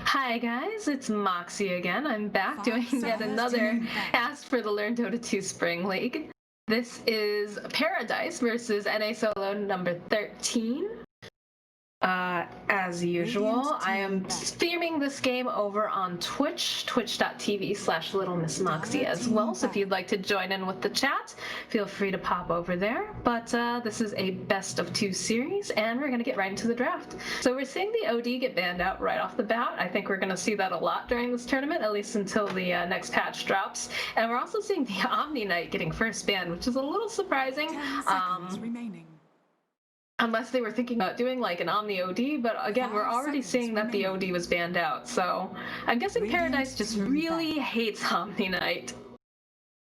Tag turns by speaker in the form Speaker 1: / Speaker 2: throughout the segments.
Speaker 1: Hi guys, it's Moxie again. I'm back doing yet another Ask for the Learn Dota 2 Spring League. This is Paradise versus NASolo number 13. As usual, I am streaming this game over on Twitch, twitch.tv/LittleMissMoxie as well. So if you'd like to join in with the chat, feel free to pop over there. But this is a best of 2 series, and we're going to get right into the draft. So we're seeing the OD get banned out right off the bat. I think we're going to see that a lot during this tournament, at least until the next patch drops. And we're also seeing the Omni Knight getting first banned, which is a little surprising.
Speaker 2: 10 seconds remaining.
Speaker 1: Unless they were thinking about doing like an Omni OD, but again, we're already seeing that the OD was banned out, so I'm guessing Paradise just really hates Omni Knight.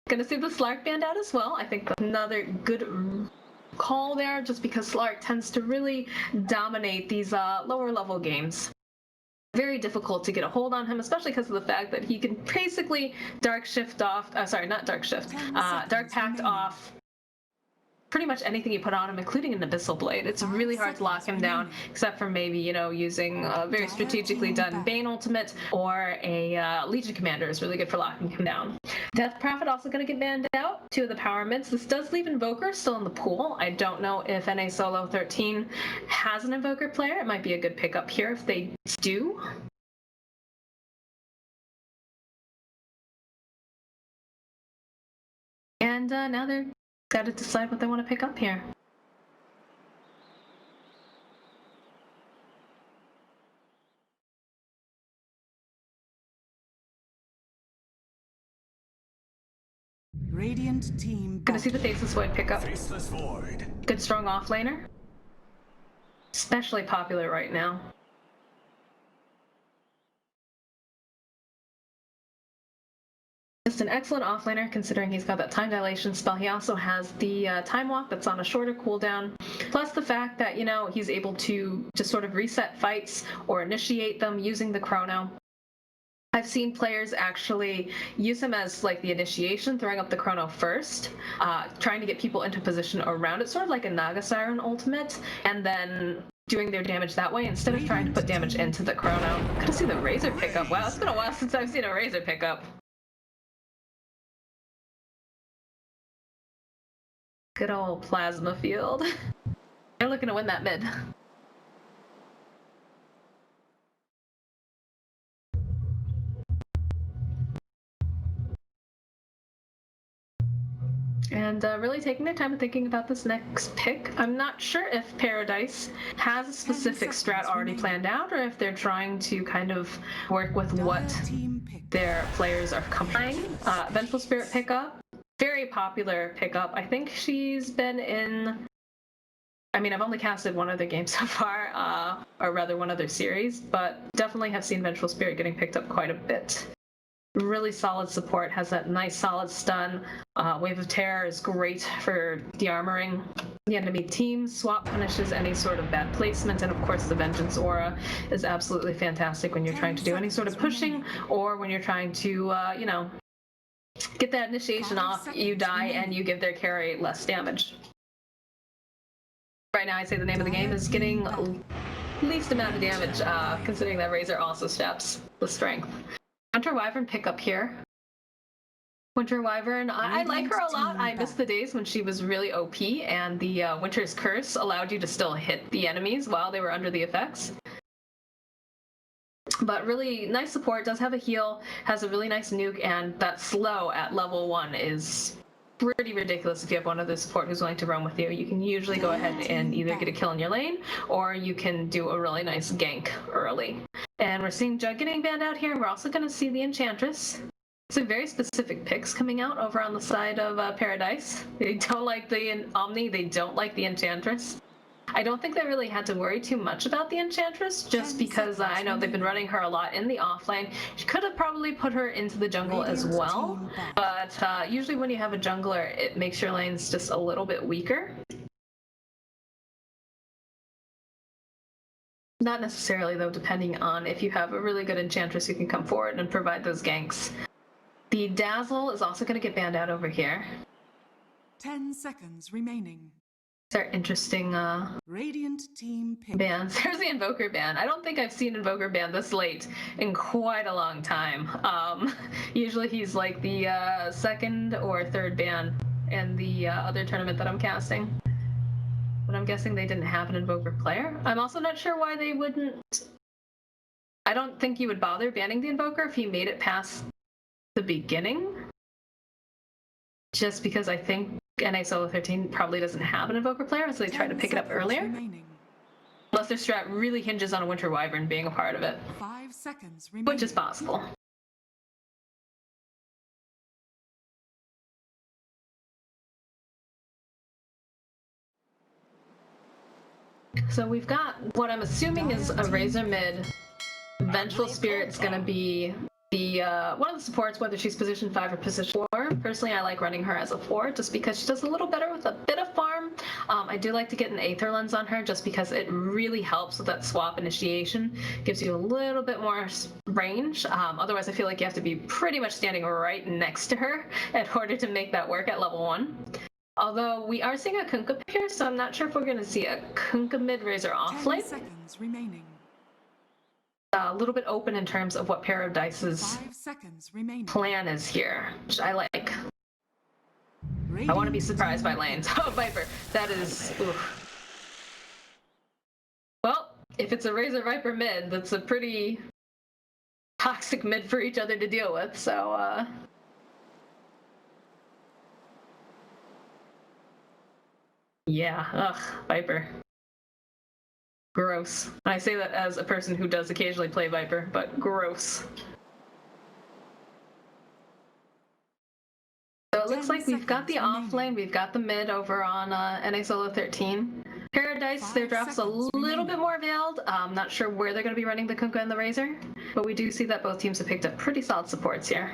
Speaker 1: Gonna see the Slark banned out as well. I think another good call there, just because Slark tends to really dominate these lower level games. Very difficult to get a hold on him, especially because of the fact that he can basically Dark Pact off pretty much anything you put on him, including an Abyssal Blade. It's really hard to lock him down, except for maybe, using a very strategically done Bane ultimate, or a Legion Commander is really good for locking him down. Death Prophet also going to get banned out, 2 of the power mids. This does leave Invoker still in the pool. I don't know if NASolo 13 has an Invoker player. It might be a good pickup here if they do. And now they're got to decide what they want to pick up here.
Speaker 2: Radiant team.
Speaker 1: Gonna see the Faceless Void pick up.
Speaker 3: Faceless Void.
Speaker 1: Good strong offlaner. Especially popular right now. Just an excellent offlaner, considering he's got that time dilation spell. He also has the time walk that's on a shorter cooldown, plus the fact that, he's able to just sort of reset fights or initiate them using the chrono. I've seen players actually use him as like the initiation, throwing up the chrono first, trying to get people into position around it, sort of like a Naga Siren ultimate, and then doing their damage that way instead of trying to put damage into the chrono. Good to see the Razor pickup. Wow, it's been a while since I've seen a Razor pickup. Good old Plasma Field. They're looking to win that mid. And really taking their time and thinking about this next pick. I'm not sure if Paradise has a specific strat already planned out, or if they're trying to kind of work with what their players are coming. Vengeful Spirit pickup. Very popular pickup. I think she's been in... I've only casted one other game so far, or rather one other series, but definitely have seen Vengeful Spirit getting picked up quite a bit. Really solid support, has that nice solid stun. Wave of Terror is great for de-armoring the enemy team. Swap punishes any sort of bad placement, and of course the Vengeance Aura is absolutely fantastic when you're trying to do any sort of pushing, or when you're trying to, get that initiation off, you die, and you give their carry less damage. Right now, I'd say the name of the game is getting least amount of damage, considering that Razor also steps the strength. Winter Wyvern pickup here. Winter Wyvern, I like her a lot. I miss the days when she was really OP, and the Winter's Curse allowed you to still hit the enemies while they were under the effects. But really nice support, does have a heal, has a really nice nuke, and that slow at level 1 is pretty ridiculous if you have one of the support who's willing to roam with you. You can usually go ahead and either get a kill in your lane, or you can do a really nice gank early. And we're seeing Jug getting banned out here, and we're also going to see the Enchantress. Some very specific picks coming out over on the side of Paradise. They don't like the Omni, they don't like the Enchantress. I don't think they really had to worry too much about the Enchantress, just because I know they've been running her a lot in the offlane. She could have probably put her into the jungle as well, but usually when you have a jungler, it makes your lanes just a little bit weaker. Not necessarily, though, depending on if you have a really good Enchantress who can come forward and provide those ganks. The Dazzle is also going to get banned out over here.
Speaker 2: 10 seconds remaining.
Speaker 1: These are interesting
Speaker 2: Radiant team pick.
Speaker 1: bans. There's the Invoker ban. I don't think I've seen Invoker ban this late in quite a long time. Usually he's like the second or third ban in the other tournament that I'm casting. But I'm guessing they didn't have an Invoker player. I'm also not sure why they wouldn't. I don't think you would bother banning the Invoker if he made it past the beginning. Just because I think NASolo 13 probably doesn't have an Invoker player, so they try to pick it up earlier.
Speaker 2: Remaining.
Speaker 1: Unless their strat really hinges on a Winter Wyvern being a part of it.
Speaker 2: 5 seconds remaining.
Speaker 1: Which is possible. So we've got what I'm assuming is a Razor mid. Vengeful Spirit's gonna be the one of the supports, whether she's position 5 or position 4. Personally, I like running her as a 4 just because she does a little better with a bit of farm. I do like to get an Aether Lens on her just because it really helps with that swap initiation. Gives you a little bit more range. Otherwise, I feel like you have to be pretty much standing right next to her in order to make that work at level 1. Although we are seeing a Kunkka here, so I'm not sure if we're going to see a Kunkka mid Razor off lane.
Speaker 2: 10 seconds remaining.
Speaker 1: A little bit open in terms of what Paradise's
Speaker 2: 5 seconds remaining.
Speaker 1: plan is here, which I like.
Speaker 2: Radiant
Speaker 1: I want to be surprised by lanes. Oh, Viper, that is... Oof. Well, if it's a Razor Viper mid, that's a pretty toxic mid for each other to deal with, so... Yeah, ugh, Viper. Gross. And I say that as a person who does occasionally play Viper, but gross. So it looks like we've got the off lane, we've got the mid over on NASolo 13. Paradise, their draft's a little bit more veiled. I'm not sure where they're going to be running the Kunkka and the Razor, but we do see that both teams have picked up pretty solid supports here.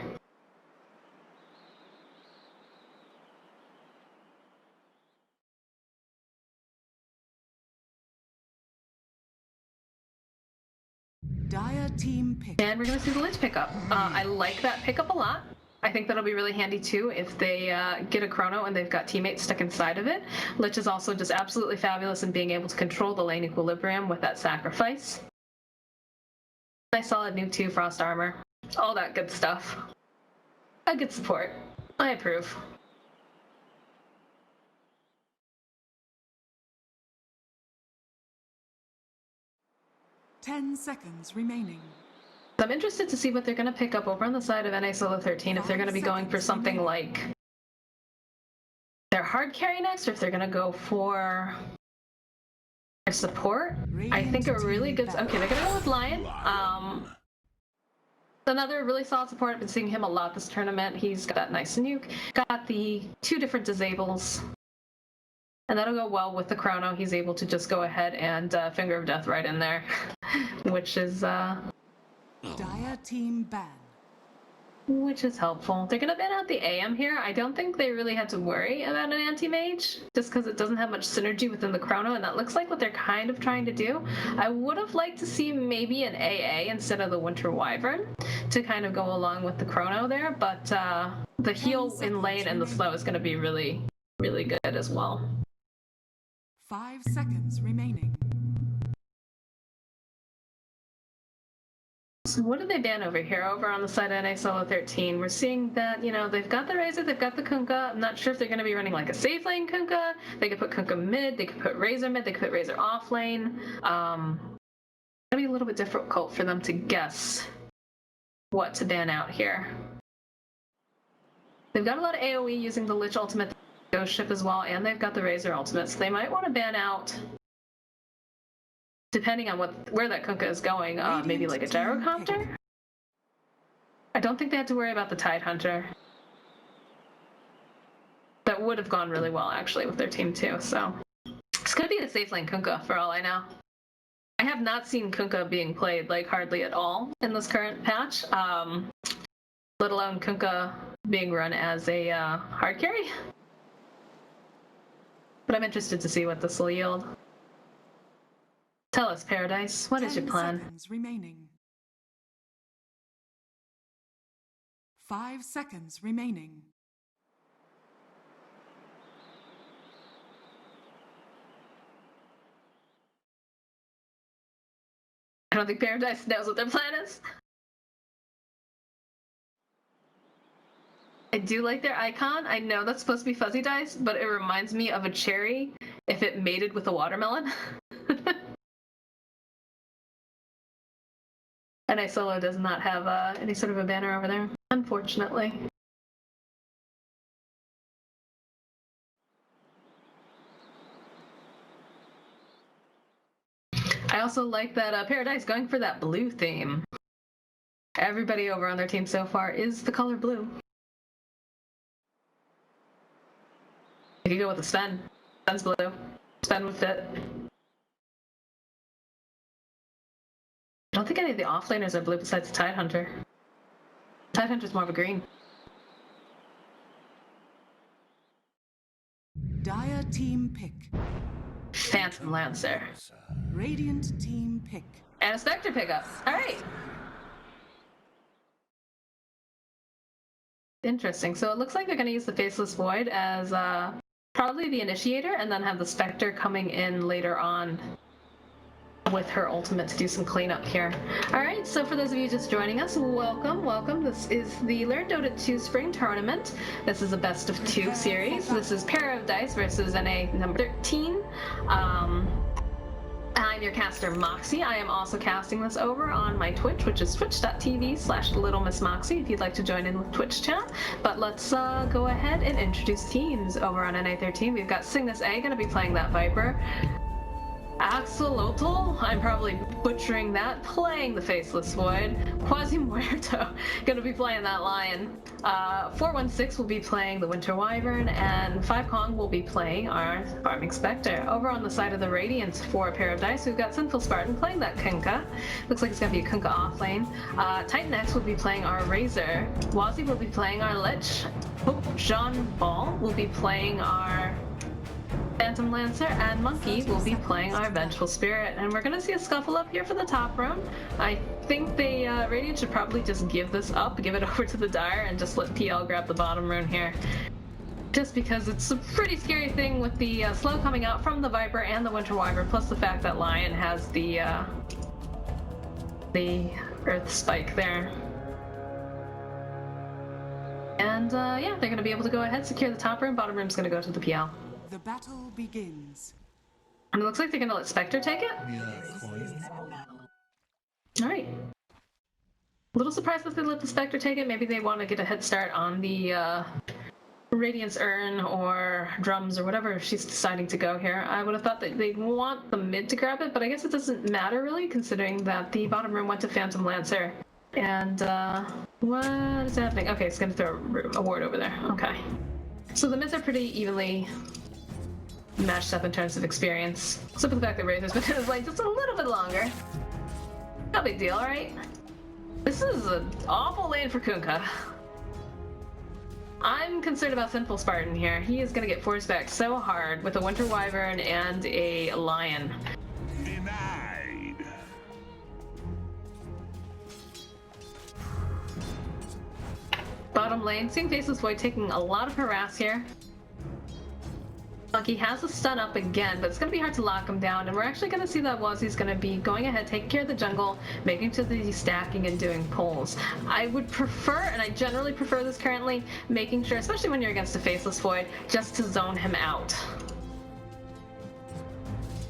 Speaker 2: Dire team pick.
Speaker 1: And we're going to see the Lich pick up. I like that pickup a lot. I think that'll be really handy too if they get a Chrono and they've got teammates stuck inside of it. Lich is also just absolutely fabulous in being able to control the lane equilibrium with that sacrifice. Nice solid nuke too, frost armor, all that good stuff. A good support. I approve.
Speaker 2: Ten seconds remaining.
Speaker 1: I'm interested to see what they're going to pick up over on the side of NASolo 13, if they're going to be going for something like their hard carry next, or if they're going to go for their support. I think a really good... Okay, they're going to go with Lion. Another really solid support. I've been seeing him a lot this tournament. He's got that nice nuke. Got the 2 different disables. And that'll go well with the Chrono. He's able to just go ahead and Finger of Death right in there, which is...
Speaker 2: Dire team ban.
Speaker 1: Which is helpful. They're going to ban out the AM here. I don't think they really had to worry about an anti-mage, just because it doesn't have much synergy within the Chrono, and that looks like what they're kind of trying to do. I would have liked to see maybe an AA instead of the Winter Wyvern to kind of go along with the Chrono there, but the heal in lane and the slow is going to be really, really good as well.
Speaker 2: 5 seconds remaining.
Speaker 1: So what did they ban over here? Over on the side of NASolo 13, we're seeing that, you know, they've got the Razor, they've got the Kunkka. I'm not sure if they're going to be running like a safe lane Kunkka. They could put Kunkka mid, they could put Razor mid, they could put Razor off lane. It's going to be a little bit difficult for them to guess what to ban out here. They've got a lot of AoE using the Lich ultimate, the Ghost Ship as well, and they've got the Razor ultimate, so they might want to ban out, depending on where that Kunkka is going, maybe like a Gyrocopter? I don't think they had to worry about the Tidehunter. That would have gone really well, actually, with their team, too, so... It's gonna be a safe lane Kunkka, for all I know. I have not seen Kunkka being played, like, hardly at all in this current patch, let alone Kunkka being run as a hard carry. But I'm interested to see what this will yield. Tell us, Paradise, what is your plan?
Speaker 2: 10 seconds remaining. 5 seconds remaining.
Speaker 1: don't think Paradise knows what their plan is. I do like their icon. I know that's supposed to be fuzzy dice, but it reminds me of a cherry if it mated with a watermelon. And NASolo does not have any sort of a banner over there, unfortunately. I also like that Paradise going for that blue theme. Everybody over on their team so far is the color blue. If you go with a Sven, Sven's blue. Sven would fit. I don't think any of the offlaners are blue besides the Tidehunter. Tidehunter's more of a green.
Speaker 2: Dire team pick.
Speaker 1: Phantom Lancer.
Speaker 2: Radiant team pick.
Speaker 1: And a Spectre pickup. Alright. Interesting. So it looks like they're going to use the Faceless Void as probably the initiator and then have the Spectre coming in later on with her ultimate to do some cleanup here. Alright, so for those of you just joining us, welcome, welcome. This is the Learn Dota 2 Spring Tournament. This is a best of 2 series. This is Pair of Dice versus NA number 13. I'm your caster, Moxie. I am also casting this over on my Twitch, which is twitch.tv/LittleMissMoxie, if you'd like to join in with Twitch chat. But let's go ahead and introduce teams over on NA13. We've got Cygnus A going to be playing that Viper. Axolotl, I'm probably butchering that, playing the Faceless Void. Quasimodo, gonna be playing that Lion. 416 will be playing the Winter Wyvern, and 5 Kong will be playing our Farming Spectre. Over on the side of the Radiant for a pair of dice, we've got Sinful Spartan playing that Kunkka. Looks like it's gonna be a Kunkka off lane. Titan X will be playing our Razor. Wazi will be playing our Lich. Jean Ball will be playing our Phantom Lancer, and Monkey will be playing our Vengeful Spirit. And we're gonna see a scuffle up here for the top room. I think the Radiant should probably just give this up, give it over to the Dire, and just let PL grab the bottom rune here. Just because it's a pretty scary thing with the slow coming out from the Viper and the Winter Wyvern, plus the fact that Lion has the Earth Spike there. And yeah, they're gonna be able to go ahead, secure the top room, bottom room's gonna go to the PL.
Speaker 2: The battle begins.
Speaker 1: And it looks like they're gonna let Spectre take it. Alright. A little surprised that they let the Spectre take it. Maybe they want to get a head start on the Radiance Urn or Drums or whatever she's deciding to go here. I would have thought that they'd want the mid to grab it, but I guess it doesn't matter really, considering that the bottom room went to Phantom Lancer. And what is happening? Okay, it's gonna throw a ward over there. Okay. So the mids are pretty evenly matched up in terms of experience. Except for the fact that Razor's been in his lane just a little bit longer. No big deal, right? This is an awful lane for Kunkka. I'm concerned about Sinful Spartan here. He is going to get forced back so hard with a Winter Wyvern and a Lion.
Speaker 3: Denied.
Speaker 1: Bottom lane, seeing Faceless Void taking a lot of harass here. Monkey has a stun up again, but it's going to be hard to lock him down, and we're actually going to see that Wazi's going to be going ahead, taking care of the jungle, making sure that he's stacking and doing pulls. I would prefer, and I generally prefer this currently, making sure, especially when you're against a Faceless Void, just to zone him out.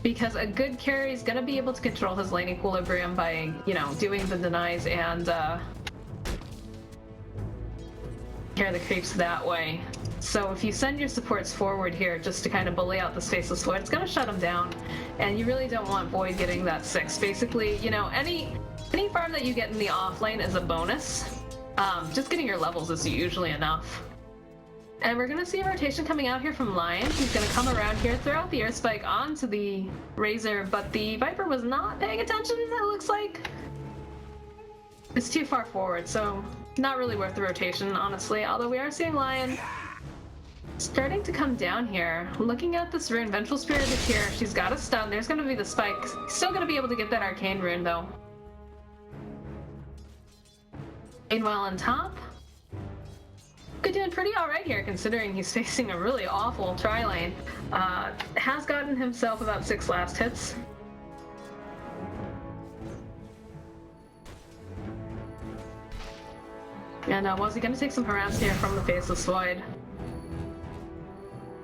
Speaker 1: Because a good carry is going to be able to control his lane equilibrium by, you know, doing the denies and carry the creeps that way. So if you send your supports forward here just to kind of bully out this Faceless Void, it's going to shut him down. And you really don't want Void getting that 6. Basically, you know, any farm that you get in the off lane is a bonus. Just getting your levels is usually enough. And we're going to see a rotation coming out here from Lion. He's going to come around here, throw out the Earth Spike onto the Razor, but the Viper was not paying attention, it looks like. It's too far forward, so not really worth the rotation, honestly. Although we are seeing Lion starting to come down here. Looking at this rune, Vengeful Spirit is here. She's got a stun. There's going to be the spike. Still going to be able to get that Arcane rune, though. Meanwhile, on top, Good, doing pretty alright here, considering he's facing a really awful tri-lane. Has gotten himself about 6 last hits. And was he going to take some harass here from the Faceless Void?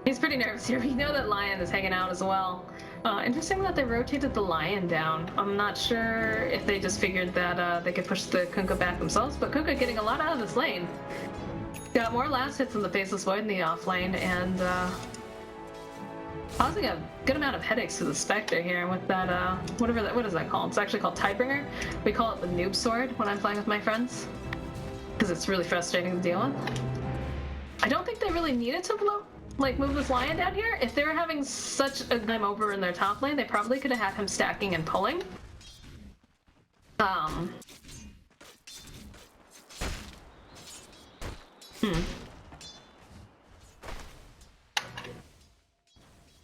Speaker 1: He's pretty nervous here. We know that Lion is hanging out as well. Interesting that they rotated the Lion down. I'm not sure if they just figured that they could push the Kunkka back themselves, but Kunkka getting a lot out of this lane. Got more last hits than the Faceless Void in the off lane, and causing a good amount of headaches to the Spectre here with that, what is that called? It's actually called Tidebringer. We call it the Noob Sword when I'm playing with my friends, because it's really frustrating to deal with. I don't think they really needed to move this Lion down here. If they were having such a time over in their top lane, they probably could have had him stacking and pulling.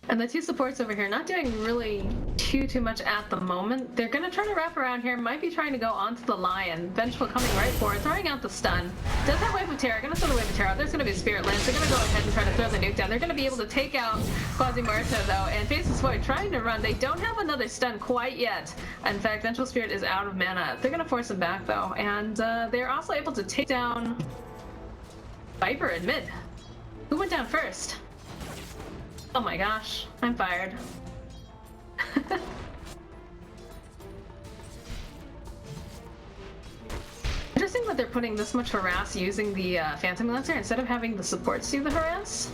Speaker 1: And the two supports over here not doing really too much at the moment. They're going to try to wrap around here, might be trying to go onto the Lion. Vengeful coming right for it, throwing out the stun. Does have Wave of Terror, going to throw the Wave of Terror out. There's going to be a Spirit Lance. They're going to go ahead and try to throw the nuke down. They're going to be able to take out Quasi-Marta though, and Faceless Void trying to run. They don't have another stun quite yet. In fact, Vengeful Spirit is out of mana. They're going to force him back though, and they're also able to take down Viper in mid. Who went down first? Oh my gosh, I'm fired. Interesting that they're putting this much harass using the Phantom Lancer instead of having the supports do the harass.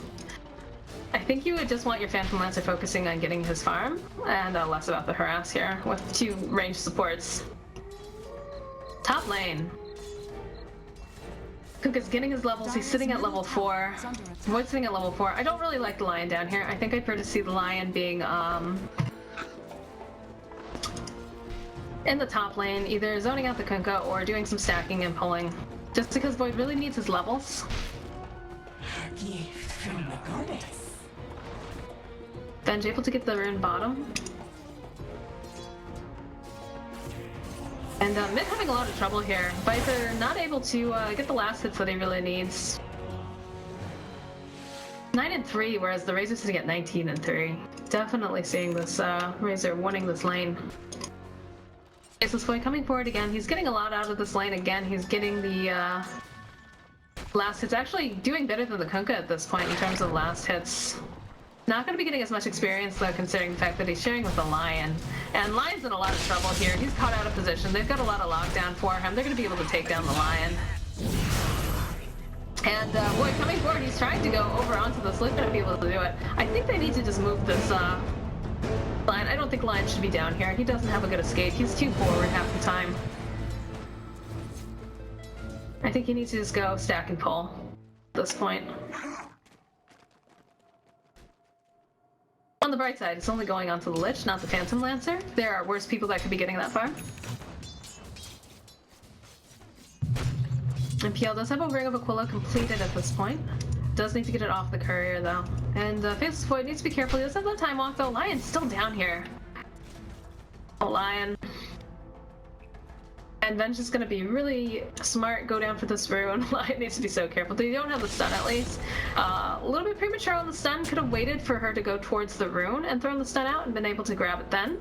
Speaker 1: I think you would just want your Phantom Lancer focusing on getting his farm and less about the harass here with two ranged supports. Top lane. Kunkka's getting his levels, he's sitting at level 4. Void's sitting at level 4. I don't really like the Lion down here. I think I'd prefer to see the Lion being in the top lane, either zoning out the Kunkka or doing some stacking and pulling. Just because Void really needs his levels. Benj able to get the rune bottom. And mid having a lot of trouble here. Viper not able to get the last hits that he really needs. 9 and 3, whereas the Razor's sitting at 19 and 3. Definitely seeing this Razor winning this lane. Faceless Void coming forward again. He's getting a lot out of this lane again. He's getting the last hits. Actually doing better than the Kunkka at this point in terms of last hits. Not going to be getting as much experience though, considering the fact that he's sharing with the Lion. And Lion's in a lot of trouble here. He's caught out of position. They've got a lot of lockdown for him. They're going to be able to take down the Lion. And Void coming forward, he's trying to go over onto this. He's going to be able to do it. I think they need to just move this Lion. I don't think Lion should be down here. He doesn't have a good escape. He's too forward half the time. I think he needs to just go stack and pull at this point. On the bright side, it's only going onto the Lich, not the Phantom Lancer. There are worse people that could be getting that far. And PL does have a Ring of Aquila completed at this point. Does need to get it off the courier though. And Faceless Void needs to be careful. He doesn't have that time off though. Lion's still down here. Oh, Lion. And Ben's just gonna be really smart, go down for this rune. Lion needs to be so careful. They don't have the stun at least. A little bit premature on the stun. Could have waited for her to go towards the rune and thrown the stun out and been able to grab it then.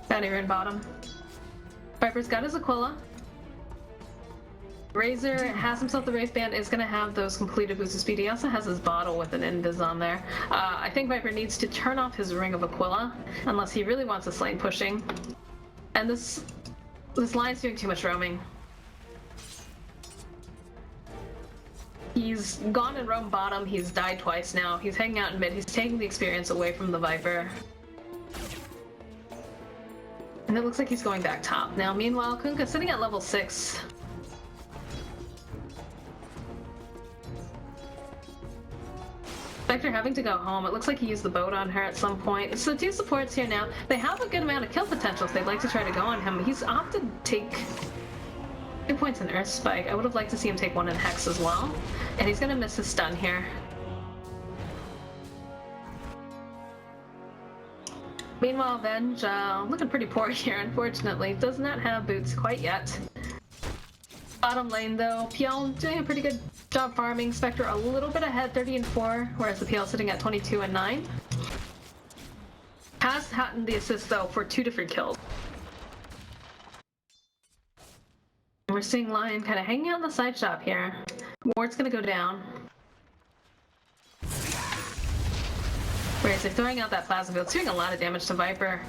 Speaker 1: Bounty rune bottom. Viper's got his Aquila. Razor has himself the Wraith Band, is gonna have those completed boosts of speed. He also has his bottle with an invis on there. I think Viper needs to turn off his Ring of Aquila unless he really wants this lane pushing. And this Lion's doing too much roaming. He's gone and roamed bottom, he's died twice now. He's hanging out in mid, he's taking the experience away from the Viper. And it looks like he's going back top. Now, meanwhile, Kunkka sitting at level 6. Spectre having to go home. It looks like he used the boat on her at some point. So two supports here now. They have a good amount of kill potential if they'd like to try to go on him. He's opted to take 2 points in Earth Spike. I would have liked to see him take 1 in Hex as well. And he's gonna miss his stun here. Meanwhile, Venge, looking pretty poor here, unfortunately. Does not have boots quite yet. Bottom lane though, PL doing a pretty good job farming. Spectre a little bit ahead, 30 and 4, whereas the PL sitting at 22 and 9. Has gotten the assist though for 2 different kills. We're seeing Lion kind of hanging out in the side shop here. Ward's gonna go down. Razor throwing out that plasma field. It's doing a lot of damage to Viper.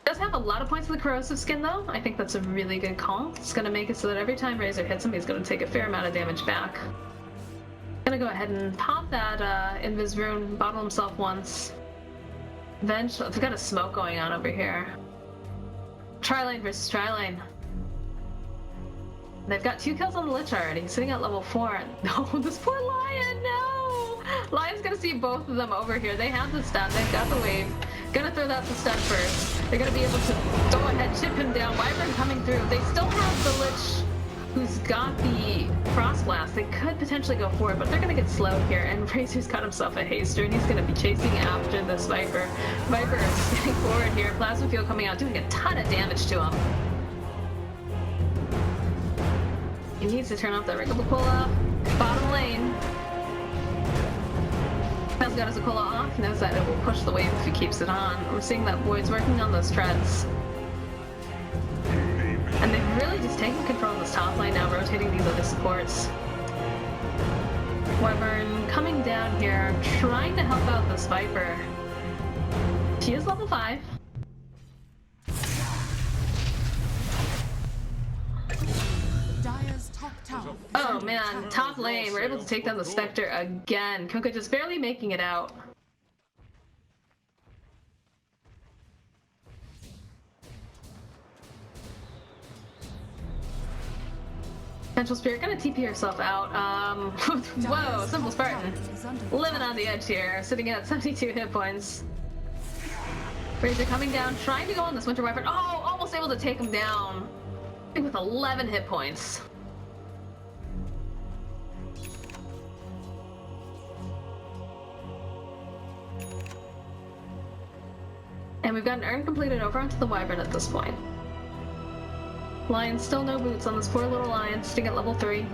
Speaker 1: Does have a lot of points of the corrosive skin though. I think that's a really good call. It's gonna make it so that every time Razor hits him, he's gonna take a fair amount of damage back. Gonna go ahead and pop that Invis rune, bottle himself once. Eventually, they've got a smoke going on over here. Tri-lane versus tri-lane. They've got 2 kills on the Lich already, sitting at level 4. No, this poor Lion, no! Lion's gonna see both of them over here. They have the stun, they've got the wave. Gonna throw that to stun first. They're gonna be able to go ahead, chip him down. Wyvern coming through. They still have the Lich who's got the Frost Blast. They could potentially go forward, but they're gonna get slowed here. And Razor's got himself a haster, and he's gonna be chasing after this Viper. Viper is sitting forward here. Plasma field coming out, doing a ton of damage to him. He needs to turn off that Wrinkle Cola. Bottom lane. Has got his Aquila off, knows that it will push the wave if he keeps it on. We're seeing that Void's working on those treads. And they've really just taken control of this top lane now, rotating these other supports. Wyvern coming down here, trying to help out this Viper. She is level 5. Oh man, top lane, we're able to take down the Spectre again. Kunkka just barely making it out. Potential Spirit gonna TP herself out. Whoa, Simple Spartan. Living on the edge here, sitting at 72 hit points. Razor coming down, trying to go on this Winter Wyvern. Oh, almost able to take him down. With 11 hit points. And we've got an urn completed over onto the Wyvern at this point. Lion still no boots on this poor little Lion, sitting at level 3.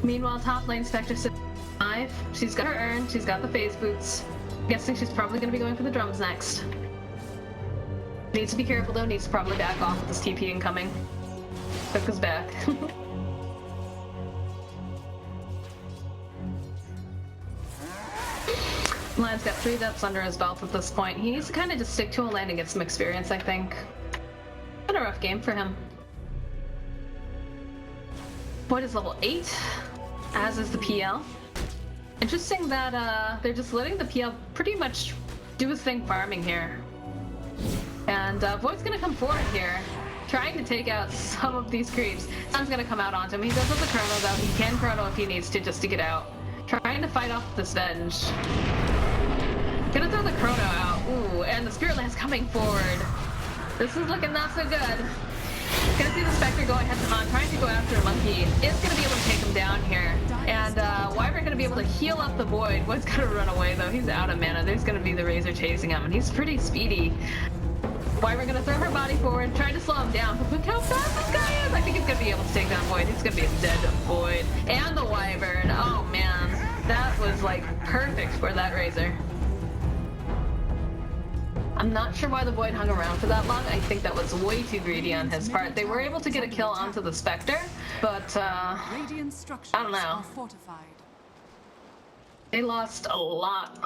Speaker 1: Meanwhile, top lane Spectre sitting at 5. She's got her urn, she's got the phase boots. I'm guessing she's probably going to be going for the drums next. Needs to be careful though, needs to probably back off with this TP incoming. Kunkka's back. Lion's got 3 deaths under his belt at this point. He needs to kind of just stick to a lane and get some experience, I think. Been a rough game for him. Void is level 8, as is the PL. Interesting that they're just letting the PL pretty much do his thing farming here. And Void's gonna come forward here, trying to take out some of these creeps. Sun's gonna come out onto him. He does have the chrono though. He can chrono if he needs to just to get out. Trying to fight off this Venge. Gonna throw the chrono out. Ooh, and the Spirit Lance coming forward. This is looking not so good. Gonna see the Spectre going head to on, trying to go after Monkey. Is gonna be able to take him down here. And Wyvern gonna be able to heal up the Void. Void's gonna run away though. He's out of mana. There's gonna be the Razor chasing him, and he's pretty speedy. Wyvern gonna throw her body forward, trying to slow him down. But look how fast this guy is! I think he's gonna be able to take down Void. He's gonna be a dead Void. And the Wyvern. Oh man. That was like perfect for that Razor. I'm not sure why the Void hung around for that long. I think that was way too greedy on his part. They were able to get a kill onto the Spectre, but I don't know. They lost a lot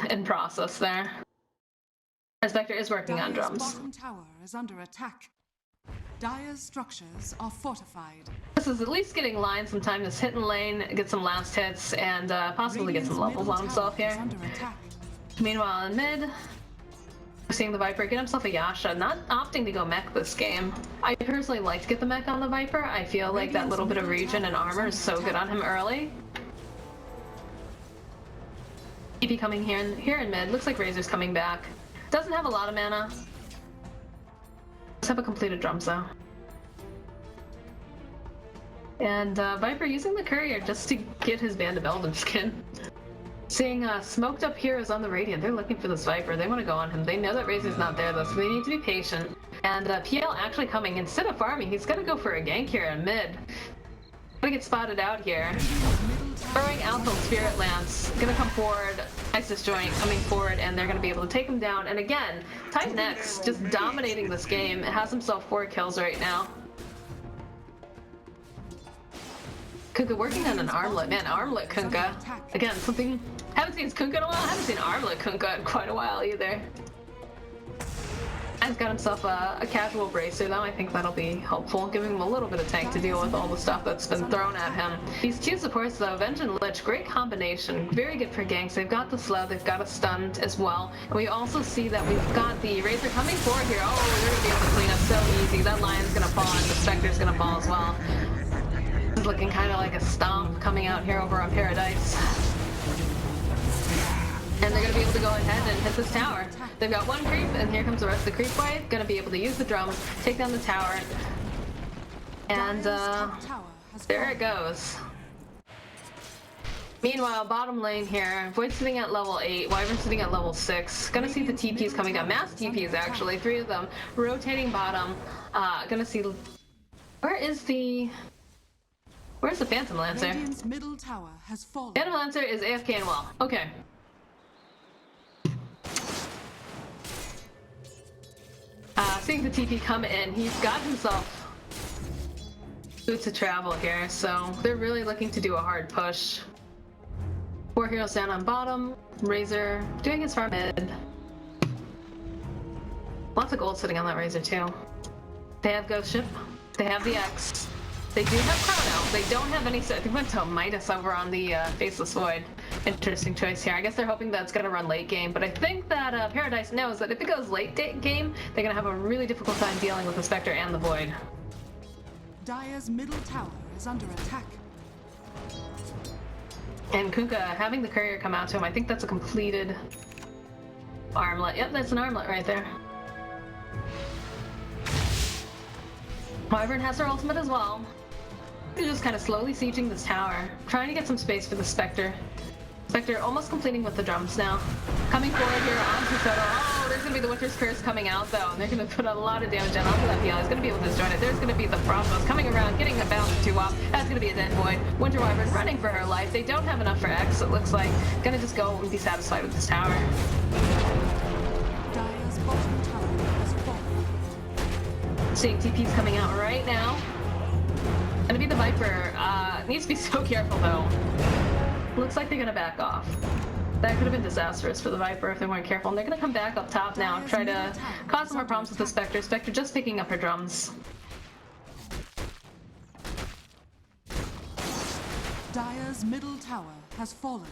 Speaker 1: in process there. The Spectre is working on drums.
Speaker 2: Bottom tower is under attack. Dire's structures are fortified.
Speaker 1: This is at least getting Lion some time to hit in lane, get some last hits, and possibly get some levels on himself here. Meanwhile, in mid, we're seeing the Viper get himself a Yasha, not opting to go mech this game. I personally like to get the mech on the Viper. I feel like that little bit of regen and armor is so good on him early. TP coming here in mid. Looks like Razor's coming back. Doesn't have a lot of mana. Let's have a completed drums though. And Viper using the courier just to get his Band of Elven skin. Seeing Smoked Up Heroes on the Radiant. They're looking for this Viper. They want to go on him. They know that Razor's not there though, so they need to be patient. And PL actually coming. Instead of farming, he's gonna go for a gank here in mid. Gonna get spotted out here. throwing out the Spirit Lance, gonna come forward, Isis Joint coming forward, and they're gonna be able to take him down. And again, Titan X just dominating this game. It has himself 4 kills right now. Kunkka working on an armlet. Man, armlet Kunkka. Again, something, haven't seen Kunkka in a while, haven't seen armlet Kunkka in quite a while either. He's got himself a casual bracer though. I think that'll be helpful, giving him a little bit of tank to deal with all the stuff that's been thrown at him. These 2 supports though, Venge and Lich, great combination, very good for ganks. They've got the slow, they've got a stunned as well. And we also see that we've got the Razor coming forward here. Oh, they're gonna be able to clean up so easy. That Lion's gonna fall and the Spectre's gonna fall as well. This is looking kind of like a stomp coming out here over on Paradise. And they're going to be able to go ahead and hit this tower. They've got 1 creep, and here comes the rest of the creep wave. Going to be able to use the drums, take down the tower. And there it goes. Meanwhile, bottom lane here, Void sitting at level 8, Wyvern sitting at level 6. Gonna see the TPs coming down. Mass TPs actually, 3 of them. Rotating bottom. Gonna see... Where's the Phantom Lancer?
Speaker 2: Radiant's middle tower has fallen.
Speaker 1: Phantom Lancer is AFK and well. Okay. Seeing the TP come in, he's got himself boots of travel here, so they're really looking to do a hard push. 4 heroes down on bottom, Razor doing his farm mid. Lots of gold sitting on that Razor too. They have Ghost Ship, they have the X, they do have Chrono, they don't have any, they went to Midas over on the Faceless Void. Interesting choice here. I guess they're hoping that's going to run late game, but I think that Paradise knows that if it goes late game, they're going to have a really difficult time dealing with the Spectre and the Void.
Speaker 2: Dire's middle tower is under attack.
Speaker 1: And Kunkka having the courier come out to him, I think that's a completed armlet. Yep, that's an armlet right there. Wyvern has her ultimate as well. They're just kind of slowly sieging this tower, trying to get some space for the Spectre. Spectre almost completing with the drums now. Coming forward here onto Soto. Oh, there's going to be the Winter's Curse coming out though, and they're going to put a lot of damage down onto that PL. He's going to be able to destroy it. There's going to be the Frostboss coming around, getting a bounce or 2 off. That's going to be a dead Void. Winter Wyvern running for her life. They don't have enough for X, so it looks like. Going to just go and be satisfied with this tower.
Speaker 2: Dire's bottom tower has fallen.
Speaker 1: Seeing TP's coming out right now. Gonna be the Viper. Needs to be so careful though. Looks like they're gonna back off. That could have been disastrous for the Viper if they weren't careful. And they're gonna come back up top now and try to cause some more problems with the Spectre. Spectre just picking up her drums.
Speaker 2: Dire's middle tower has fallen.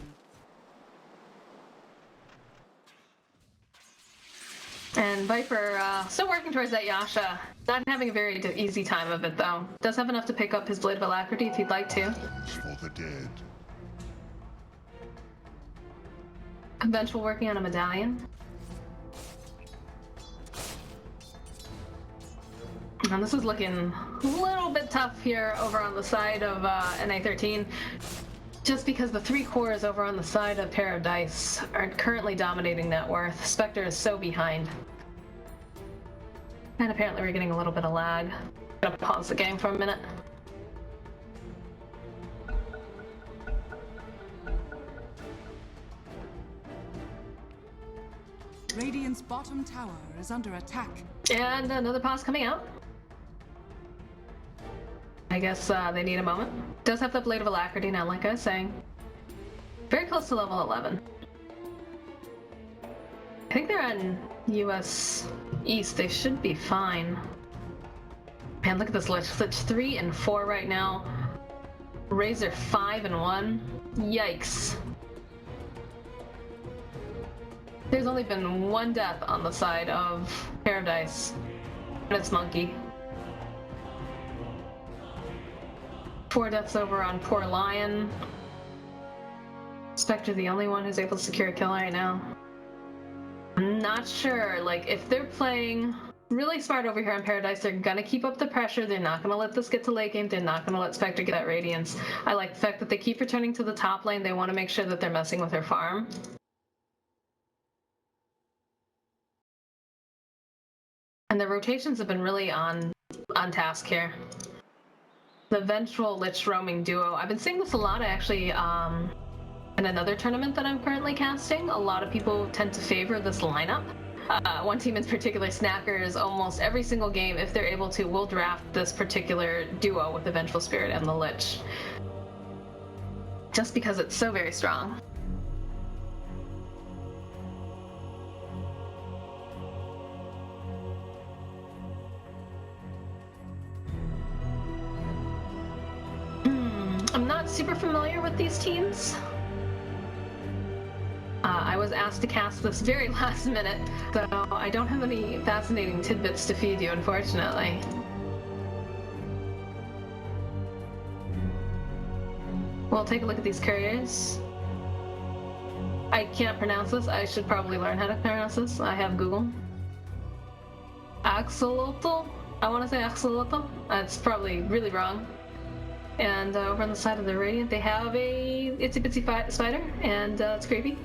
Speaker 1: And Viper still working towards that Yasha. Not having a very easy time of it though. Does have enough to pick up his Blade of Alacrity if he'd like to.
Speaker 3: For the dead.
Speaker 1: Conventional working on a medallion. And this is looking a little bit tough here over on the side of NA13. Just because the 3 cores over on the side of Paradise are currently dominating net worth. Spectre is so behind. And apparently we're getting a little bit of lag. I'm gonna pause the game for a minute.
Speaker 2: Radiant's bottom tower is under attack.
Speaker 1: And another pause coming out. I guess they need a moment. Does have the Blade of Alacrity now, like I was saying. Very close to level 11. I think they're on US East. They should be fine. Man, look at this Lich. Lich 3 and 4 right now. Razor 5 and 1. Yikes. There's only been 1 death on the side of Paradise. And it's Monkey. 4 deaths over on poor Lion. Spectre the only one who's able to secure a kill right now. I'm not sure, like, if they're playing really smart over here on Paradise, they're gonna keep up the pressure, they're not gonna let this get to late game, they're not gonna let Spectre get that Radiance. I like the fact that they keep returning to the top lane, they want to make sure that they're messing with her farm. And the rotations have been really on task here. the Vengeful Lich roaming duo. I've been seeing this a lot, actually, in another tournament that I'm currently casting. A lot of people tend to favor this lineup. One team in particular, Snackers, almost every single game, if they're able to, will draft this particular duo with the Vengeful Spirit and the Lich. Just because it's so very strong. I'm not super familiar with these teams. I was asked to cast this very last minute, so I don't have any fascinating tidbits to feed you, unfortunately. We'll take a look at these couriers. I can't pronounce this. I should probably learn how to pronounce this. I have Google. Axolotl? I want to say axolotl. That's probably really wrong. And over on the side of the Radiant, they have a itsy bitsy spider, and it's creepy.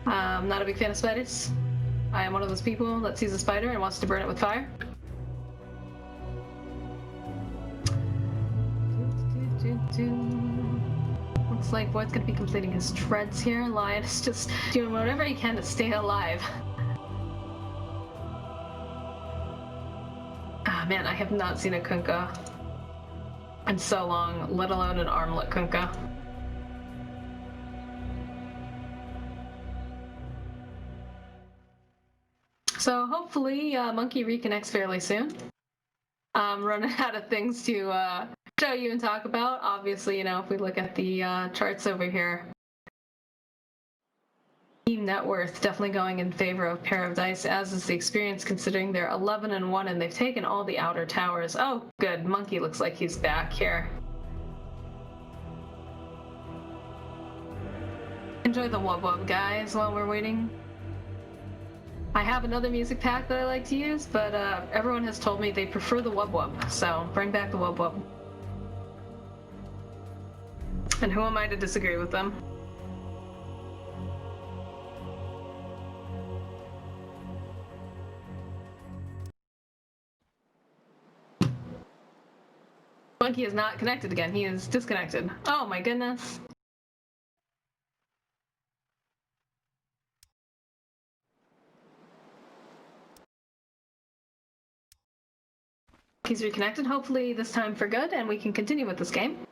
Speaker 1: I'm not a big fan of spiders. I am one of those people that sees a spider and wants to burn it with fire. Looks like Void's gonna be completing his treads here. Lion is just doing whatever he can to stay alive. Ah, man, I have not seen a Kunkka in so long, let alone an armlet Kunkka. So hopefully Monkey reconnects fairly soon. I'm running out of things to show you and talk about. Obviously, you know, if we look at the charts over here, team net worth definitely going in favor of Pair of Dice, as is the experience, considering they're 11-1 and they've taken all the outer towers. Oh, good. Monkey looks like he's back here. Enjoy the wub wub, guys, while we're waiting. I have another music pack that I like to use, but everyone has told me they prefer the wub wub, so bring back the wub wub. And who am I to disagree with them? Monkey is not connected again. He is disconnected. Oh my goodness. He's reconnected, hopefully this time for good, and we can continue with this game.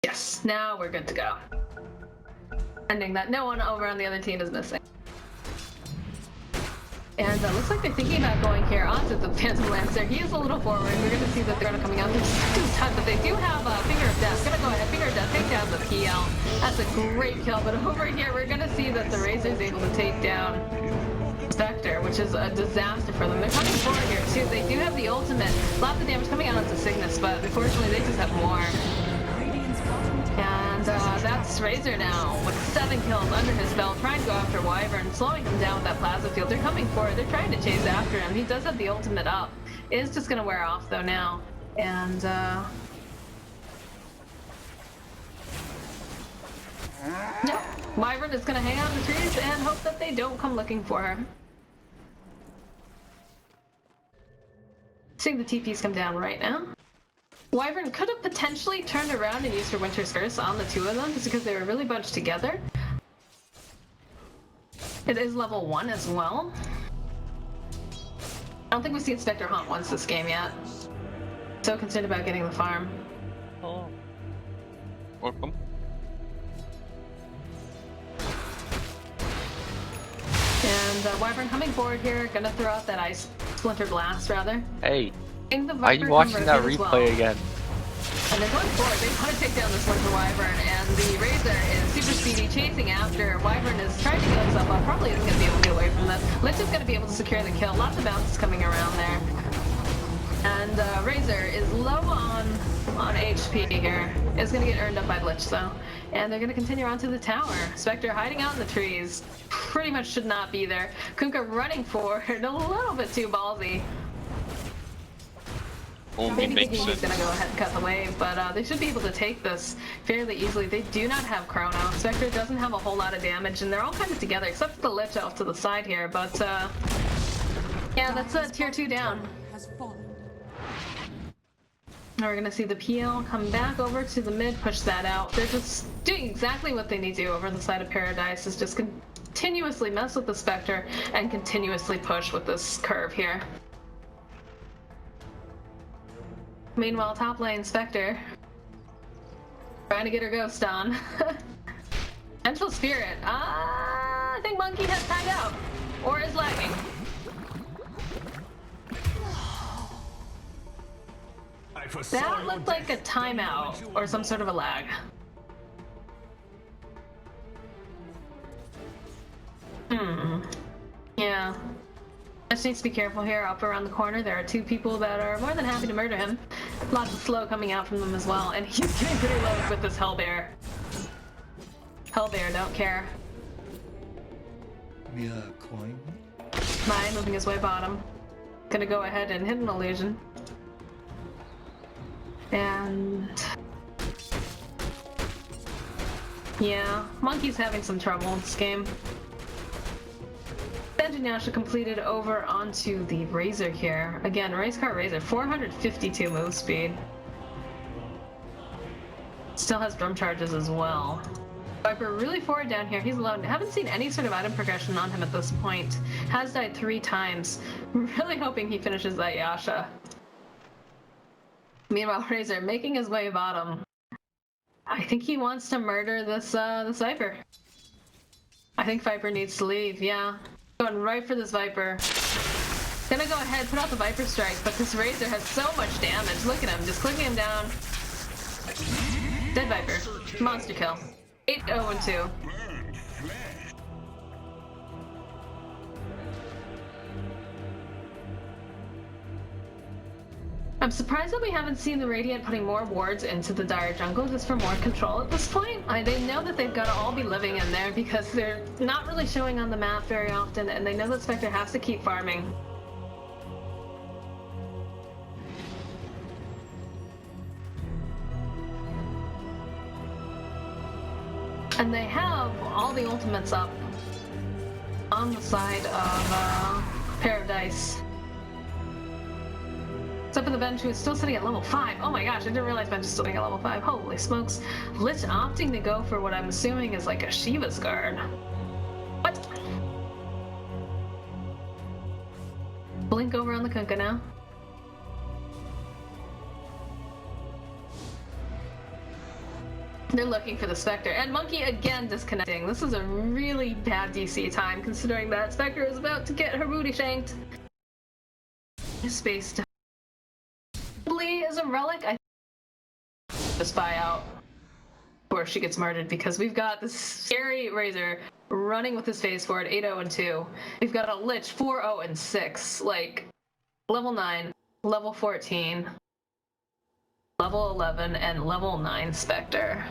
Speaker 1: Yes, now we're good to go. Ending that no one over on the other team is missing. And looks like they're thinking about going here onto the Phantom Lancer. He is a little forward. We're going to see that they're going to coming out. There's time, but they do have Finger of Death. Going to go ahead, Finger of Death, take down the PL. That's a great kill, but over here we're going to see that the Razor is able to take down Spectre, which is a disaster for them. They're coming forward here too. They do have the ultimate. Lots of damage coming out onto Cygnus, but unfortunately they just have more. And that's Razor now with 7 kills under his belt, trying to go after Wyvern, slowing him down with that plasma field. They're coming forward. They're trying to chase after him. He does have the ultimate up. It is just going to wear off though now. And yeah, Wyvern is going to hang out in the trees and hope that they don't come looking for her. Seeing the TPs come down right now. Wyvern could have potentially turned around and used her Winter's Curse on the two of them just because they were really bunched together. It is level 1 as well. I don't think we've seen Spectre Hunt once this game yet. So concerned about getting the farm.
Speaker 4: Oh. Welcome.
Speaker 1: And Wyvern coming forward here, gonna throw out that Ice Splinter Blast rather.
Speaker 4: Hey.
Speaker 1: Why
Speaker 4: are you watching that replay again?
Speaker 1: And they're going forward. They want to take down this Winter Wyvern, and the Razor is super speedy, chasing after. Wyvern is trying to heal himself up. Probably isn't going to be able to get away from this. Lich is going to be able to secure the kill. Lots of bounces coming around there. And Razor is low on HP here. Is going to get earned up by Lich though. And they're going to continue on to the tower. Spectre hiding out in the trees. Pretty much should not be there. Kunkka running forward, a little bit too ballsy. Maybe thinking he's gonna go ahead and cut the wave, but they should be able to take this fairly easily. They do not have Chrono. Spectre doesn't have a whole lot of damage, and they're all kind of together, except for the Lich off to the side here, but Yeah, that's a tier 2 down.
Speaker 2: Has fallen.
Speaker 1: Now we're gonna see the PL come back over to the mid, push that out. They're just doing exactly what they need to do over the side of Paradise, is just continuously mess with the Spectre and continuously push with this curve here. Meanwhile, top lane Spectre trying to get her ghost on. Mental Spirit. I think Monkey has timed out or is lagging. That looked like a timeout or some sort of a lag. Yeah. Just needs to be careful here. Up around the corner, there are two people that are more than happy to murder him. Lots of slow coming out from them as well, and he's getting pretty low with this Hellbear. Hellbear, don't care.
Speaker 5: Yeah, coin.
Speaker 1: Mai moving his way bottom. Gonna go ahead and hit an illusion. And yeah, Monkey's having some trouble in this game. Benjinyasha completed over onto the Razor here. Again, Race Car Razor, 452 move speed. Still has drum charges as well. Viper really forward down here. He's alone. Haven't seen any sort of item progression on him at this point. Has died 3 times. Really hoping he finishes that Yasha. Meanwhile, Razor making his way bottom. I think he wants to murder this Viper. I think Viper needs to leave, yeah. Going right for this Viper. Gonna go ahead, put out the Viper strike, but this Razor has so much damage. Look at him, just clicking him down. Dead Viper. Monster kill. 8-0-2. I'm surprised that we haven't seen the Radiant putting more wards into the Dire jungle just for more control at this point. They know that they've got to all be living in there because they're not really showing on the map very often, and they know that Spectre has to keep farming. And they have all the ultimates up on the side of Paradise. Except for the bench, who is still sitting at level 5. Oh my gosh, I didn't realize bench is still sitting at level 5. Holy smokes. Lich opting to go for what I'm assuming is like a Shiva's guard. What? Blink over on the Kunkka now. They're looking for the Spectre. And Monkey again disconnecting. This is a really bad DC time, considering that Spectre is about to get her booty shanked. Space to is a relic. I just buy out or she gets murdered because we've got this scary Razor running with his face forward 8-0-2. We've got a Lich 4-0-6, like level 9, level 14, level 11, and level 9 Spectre.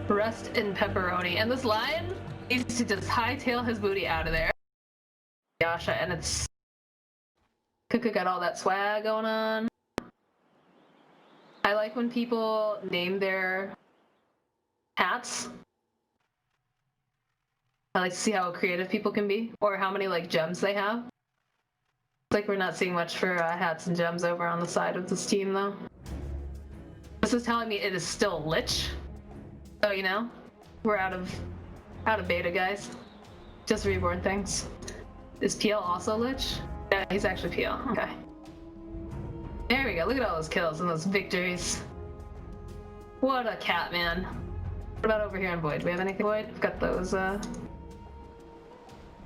Speaker 1: Rest in pepperoni. And this lion needs to just hightail his booty out of there. Yasha, and it's Kunkka got all that swag going on. I like when people name their hats. I like to see how creative people can be, or how many like gems they have. It's like we're not seeing much for hats and gems over on the side of this team, though. This is telling me it is still Lich. So you know, we're out of beta, guys. Just reborn things. Is PL also Lich? Yeah, he's actually PL. Okay. There we go. Look at all those kills and those victories. What a cat, man. What about over here on Void? Do we have anything Void? We've got those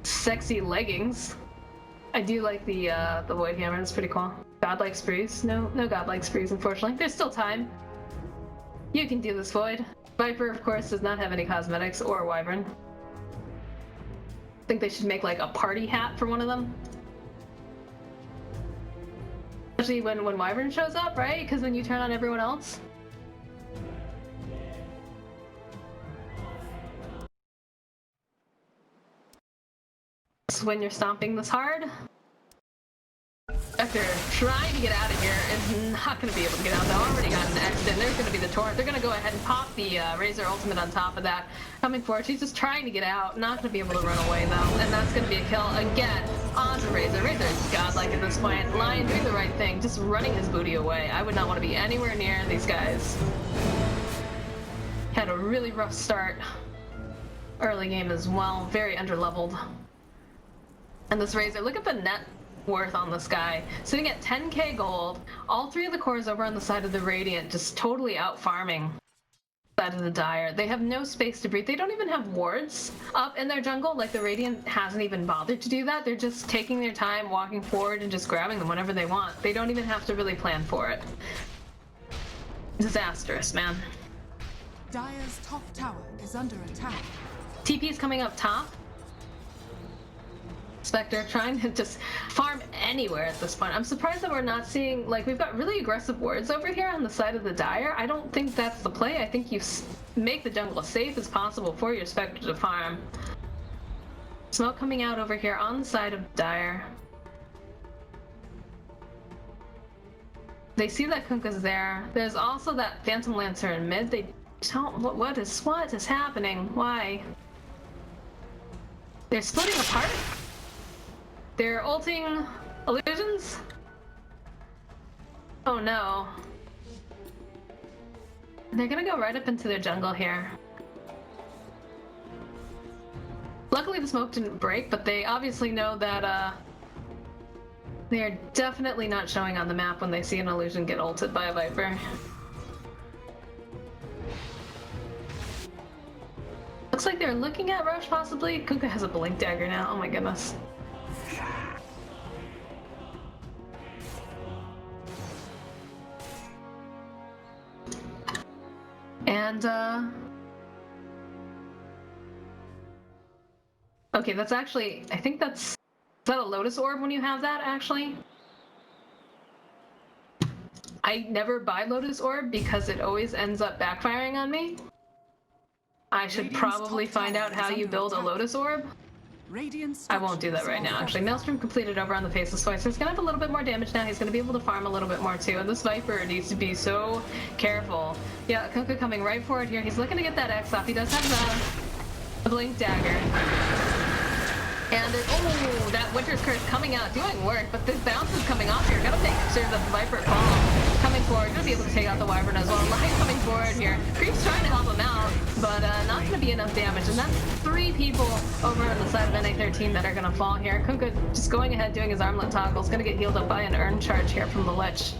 Speaker 1: sexy leggings. I do like the Void hammer. It's pretty cool. Godlike sprees? No godlike sprees, unfortunately. There's still time. You can do this, Void. Viper, of course, does not have any cosmetics or Wyvern. I think they should make like a party hat for one of them. Especially when Wyvern shows up, right? Because then you turn on everyone else. So when you're stomping this hard. After trying to get out of here is not going to be able to get out. They already got an accident. There's going to be the torrent. They're going to go ahead and pop the Razor ultimate on top of that. Coming forward, she's just trying to get out. Not going to be able to run away though, and that's going to be a kill again onto Razor. Razor is godlike at this point. Lion doing the right thing, just running his booty away. I would not want to be anywhere near these guys. Had a really rough start. Early game as well, very underleveled. And this Razor, look at the net worth on this guy. Sitting at 10k gold, all three of the cores over on the side of the Radiant, just totally out farming side of the Dire. They have no space to breathe. They don't even have wards up in their jungle. Like the Radiant hasn't even bothered to do that. They're just taking their time, walking forward and just grabbing them whenever they want. They don't even have to really plan for it. Disastrous, man.
Speaker 2: Dire's top tower is under attack.
Speaker 1: TP is coming up top. Spectre trying to just farm anywhere at this point. I'm surprised that we're not seeing, like, we've got really aggressive wards over here on the side of the Dire. I don't think that's the play. I think you make the jungle as safe as possible for your Spectre to farm. Smoke coming out over here on the side of Dire. They see that Kunkka's there. There's also that Phantom Lancer in mid. They don't, what is happening? Why? They're splitting apart? They're ulting illusions? Oh no. They're gonna go right up into their jungle here. Luckily the smoke didn't break, but they obviously know that they are definitely not showing on the map when they see an illusion get ulted by a Viper. Looks like they're looking at Roche possibly. Kunkka has a blink dagger now, oh my goodness. And, okay, that's actually, I think that's, is that a Lotus Orb when you have that, actually? I never buy Lotus Orb because it always ends up backfiring on me. I should probably find out how you build a Lotus Orb. I won't do that right now, actually. Maelstrom completed over on the Faceless Voice. He's gonna have a little bit more damage now. He's gonna be able to farm a little bit more too. And this Viper needs to be so careful. Yeah, Kunkka coming right forward here. He's looking to get that X off. He does have the Blink Dagger. And oh, that Winter's Curse coming out, doing work, but this bounce is coming off here. Gotta make sure that the Viper falls. Coming forward, gonna be able to take out the Wyvern as well. Lion coming forward here. Creep's trying to help him out, but not gonna be enough damage. And that's 3 people over on the side of NA13 that are gonna fall here. Kunkka just going ahead doing his armlet toggles, gonna get healed up by an Urn Charge here from the Lich.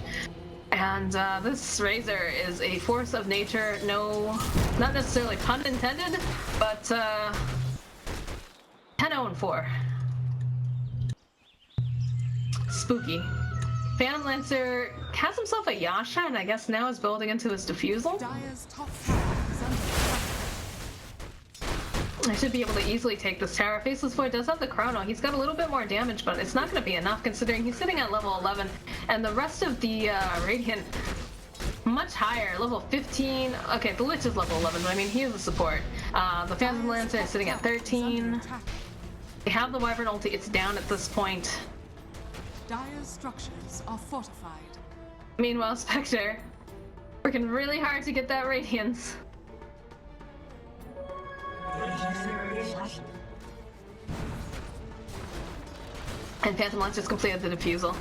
Speaker 1: And this Razor is a force of nature. No, not necessarily pun intended, but 10-0-4. Spooky. Phantom Lancer has himself a Yasha, and I guess now is building into his Diffusal.
Speaker 2: Dire's top tower is under attack.
Speaker 1: I should be able to easily take this tower. Faceless Void does have the Chrono. He's got a little bit more damage, but it's not going to be enough considering he's sitting at level 11, and the rest of the Radiant much higher, level 15. Okay, the Lich is level 11, but I mean, he is a support. The Phantom Lancer is sitting at 13. They have the Wyvern ulti. It's down at this point.
Speaker 2: Dire's structures are fortified.
Speaker 1: Meanwhile, Spectre working really hard to get that Radiance. And Phantom Lancer's completed the Diffusal.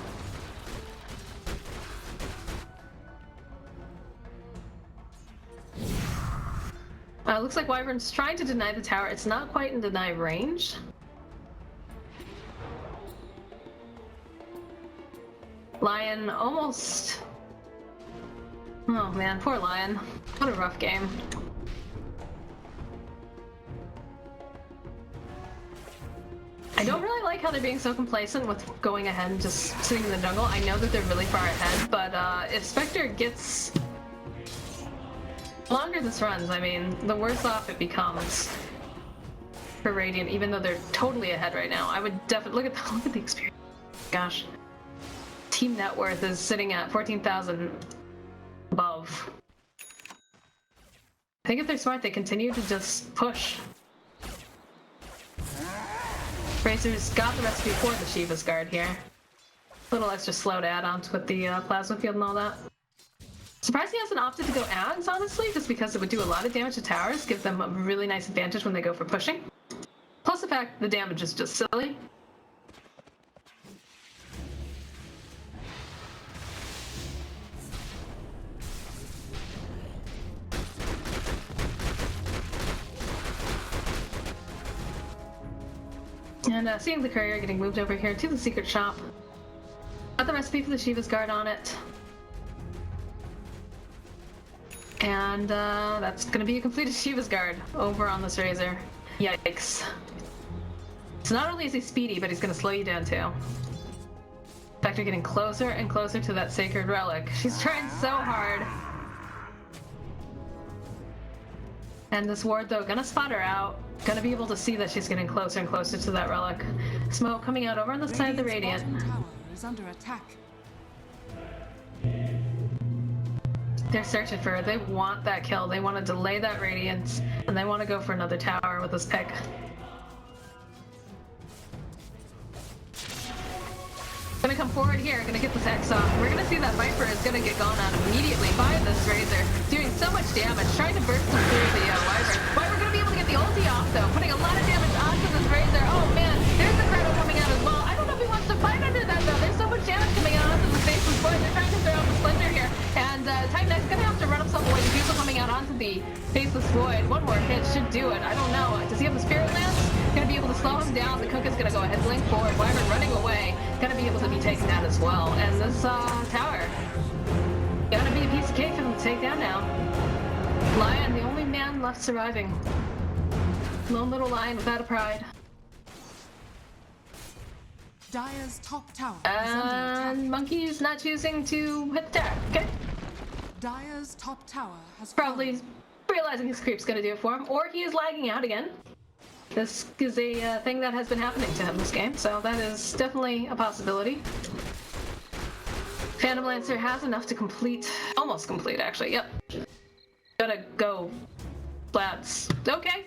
Speaker 1: Looks like Wyvern's trying to deny the tower. It's not quite in deny range. Lion almost... Oh man, poor Lion. What a rough game. I don't really like how they're being so complacent with going ahead and just sitting in the jungle. I know that they're really far ahead, but if Spectre gets... The longer this runs, I mean, the worse off it becomes for Radiant, even though they're totally ahead right now. I would definitely... Look at the experience. Gosh. Team net worth is sitting at 14,000 above. I think if they're smart, they continue to just push. Razor's got the recipe for the Shiva's Guard here. Little extra slow to add on with the plasma field and all that. Surprised he hasn't opted to go ads, honestly, just because it would do a lot of damage to towers, give them a really nice advantage when they go for pushing. Plus the fact the damage is just silly. And seeing the courier getting moved over here to the secret shop. Got the recipe for the Shiva's Guard on it. And that's gonna be a completed Shiva's Guard over on this Razor. Yikes. So not only is he speedy, but he's gonna slow you down too. In fact, you're getting closer and closer to that Sacred Relic. She's trying so hard. And this ward, though, gonna spot her out. Gonna be able to see that she's getting closer and closer to that relic. Smoke coming out over on the side of the Radiant.
Speaker 2: Tower is under attack.
Speaker 1: They're searching for her. They want that kill. They want to delay that Radiance, and they want to go for another tower with this pick. Gonna come forward here, gonna get this X off. We're gonna see that Viper is gonna get gone out immediately by this Razor, doing so much damage, trying to burst him through the Wyvern. Wyvern gonna be able to get the ulti off though, putting a lot of damage onto this Razor. Oh man, there's the Crowder coming out as well. I don't know if he wants to fight under that though. There's so much damage coming out onto the Faceless Void. They're trying to throw out the Splinter here. And Titan Knight's gonna have to run himself away. Diffusal coming out onto the Faceless Void. One more hit should do it. I don't know. Does he have the Spirit Lance? Gonna be able to slow him down. The Cook is gonna go ahead and blink forward. Wyvern running away. Gonna be able to be taken down as well. And this tower, gonna be a piece of cake for them to take down now. Lion, the only man left surviving. Lone little lion without a pride.
Speaker 2: Dire's top tower is under attack.
Speaker 1: And Monkey's not choosing to hit the tower. Okay.
Speaker 2: Dire's top tower has
Speaker 1: Probably
Speaker 2: fallen.
Speaker 1: realizing his creep's gonna do it for him, or he is lagging out again. This is a thing that has been happening to him this game, so that is definitely a possibility. Phantom Lancer has enough to complete, almost complete actually, yep. Gotta go, lads. Okay.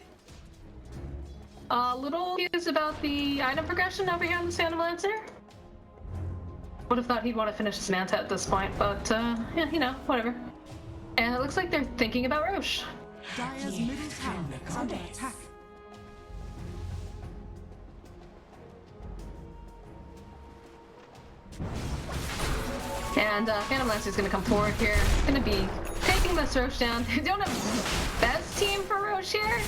Speaker 1: A little confused about the item progression over here on the Phantom Lancer. Would have thought he'd want to finish his Manta at this point, but yeah, you know, whatever. And it looks like they're thinking about Roche.
Speaker 2: Dire's middle tower is under attack.
Speaker 1: And Phantom Lancer's gonna come forward here. Gonna be taking this Roche down. They don't have the best team for Roche here.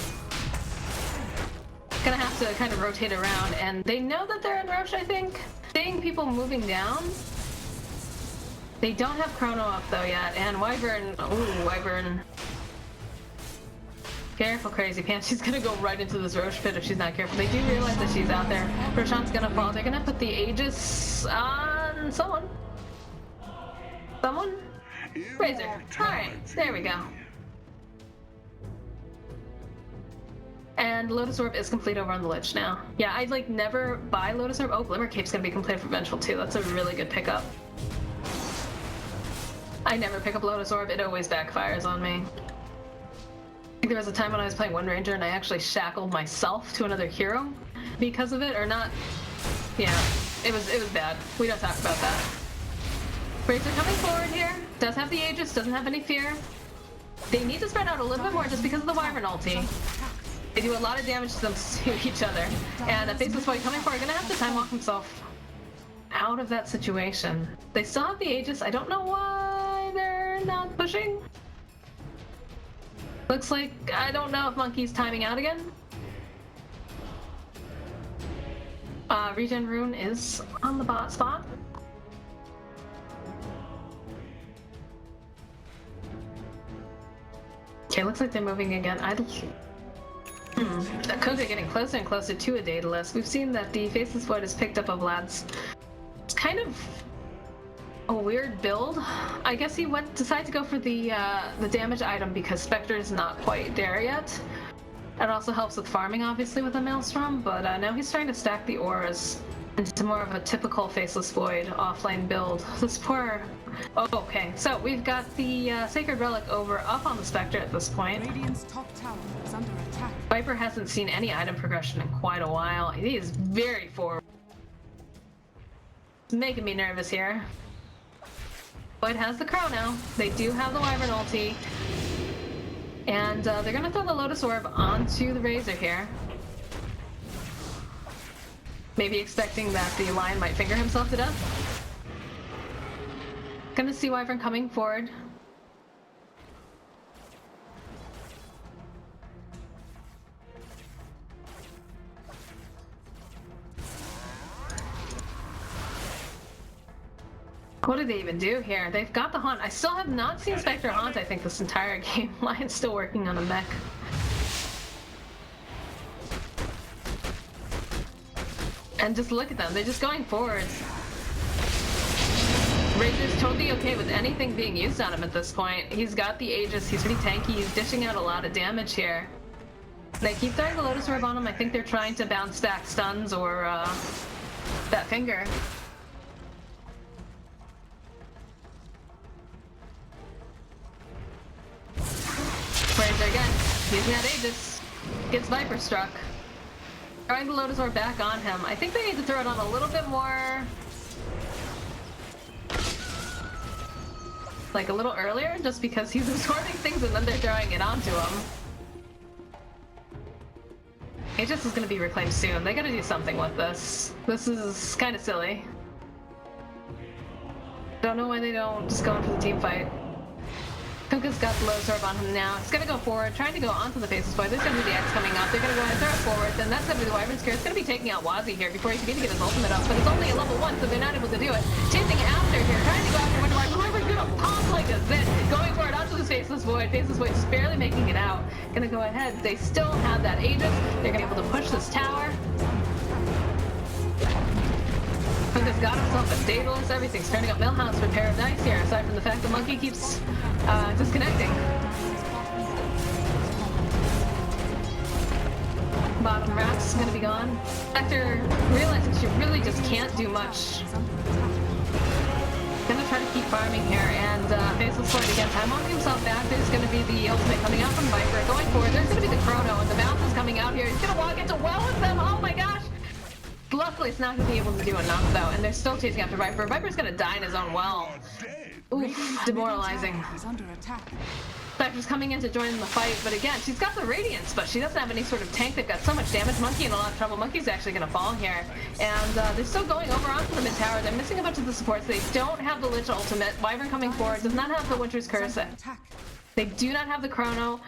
Speaker 1: Gonna have to kind of rotate around, and they know that they're in Roche, I think. Seeing people moving down. They don't have Chrono up though yet, and Wyvern, ooh, Wyvern. Careful, Crazy Pants. She's gonna go right into this Roche pit if she's not careful. They do realize that she's out there. Roshan's gonna fall. They're gonna put the Aegis on someone. Someone? Razor. Alright, there we go. And Lotus Orb is complete over on the Lich now. Yeah, I'd like never buy Lotus Orb. Oh, Glimmer Cape's gonna be complete for Vengeful too. That's a really good pickup. I never pick up Lotus Orb. It always backfires on me. I think there was a time when I was playing Wind Ranger and I actually shackled myself to another hero because of it, or not. Yeah, it was bad. We don't talk about that. Razor coming forward here. Does have the Aegis, doesn't have any fear. They need to spread out a little bit more just because of the Wyvern ulti. They do a lot of damage to them to each other. And Faceless Void coming forward, gonna have to time walk himself out of that situation. They still have the Aegis. I don't know why they're not pushing. Looks like, I don't know if Monkey's timing out again. Regen Rune is on the bot spot. Okay, looks like they're moving again. The Koga getting closer and closer to a Daedalus. We've seen that the Faceless Void has picked up a Vlad's. It's kind of a weird build. I guess he decided to go for the damage item because Spectre is not quite there yet. It also helps with farming, obviously, with a Maelstrom, but now he's trying to stack the auras into more of a typical Faceless Void offlane build. This poor... Oh, okay. So we've got the Sacred Relic up on the Spectre at this point.
Speaker 2: Radiant's top tower is under attack.
Speaker 1: Viper hasn't seen any item progression in quite a while. He is very forward. It's making me nervous here. Void has the Chrono. They do have the Wyvern ulti. And they're gonna throw the Lotus Orb onto the Razor here. Maybe expecting that the Lion might finger himself to death. Gonna see Wyvern coming forward. What did they even do here? They've got the Haunt. I still have not seen Spectre Haunt, I think, this entire game. Lion's still working on a mech. And just look at them. They're just going forwards. Razor's totally okay with anything being used on him at this point. He's got the Aegis. He's pretty tanky. He's dishing out a lot of damage here. They keep throwing the Lotus Orb on him. I think they're trying to bounce back stuns or that finger. Razor again, using that Aegis, gets Viper struck. Throwing the Lotus Orb back on him. I think they need to throw it on a little bit more, like a little earlier, just because he's absorbing things and then they're throwing it onto him. Aegis is going to be reclaimed soon. They got to do something with this. This is kind of silly. Don't know why they don't just go into the team fight. Kuka's got the Lotus Orb on him now. He's gonna go forward, trying to go onto the Faceless Void. There's gonna be the X coming up. They're gonna go ahead and throw it forward. Then that's gonna be the Wyvern's Curse. It's gonna be taking out Wazi here before he can even get his ultimate up. But it's only a level 1, so they're not able to do it. Chasing after here, trying to go after Wonder Wyvern. Wyvern's gonna pop like a zit. Going for it onto the Faceless Void. Faceless Void just barely making it out. Gonna go ahead. They still have that Aegis. They're gonna be able to push this tower. Kuka's got himself a Daedalus. Everything's turning up Millhouse for Paradise here, aside from the fact the Monkey keeps disconnecting. Bottom Rat's gonna be gone. After realizing she really just can't do much. Gonna try to keep farming here, and Faceless Void again, time walking himself back. There's gonna be the ultimate coming out from Viper. Going forward, there's gonna be the Chrono, and the bounce is coming out here. He's gonna walk into well with them. Oh my gosh! Luckily, it's not going to be able to do enough, though, and they're still chasing after Viper. Viper's going to die in his own well. Oof, demoralizing. Viper's coming in to join in the fight, but again, she's got the Radiance, but she doesn't have any sort of tank. They've got so much damage. Monkey in a lot of trouble. Monkey's actually going to fall here, and they're still going over onto the mid tower. They're missing a bunch of the supports. They don't have the Lich ultimate. Wyvern coming forward does not have the Winter's Curse. They do not have the Chrono.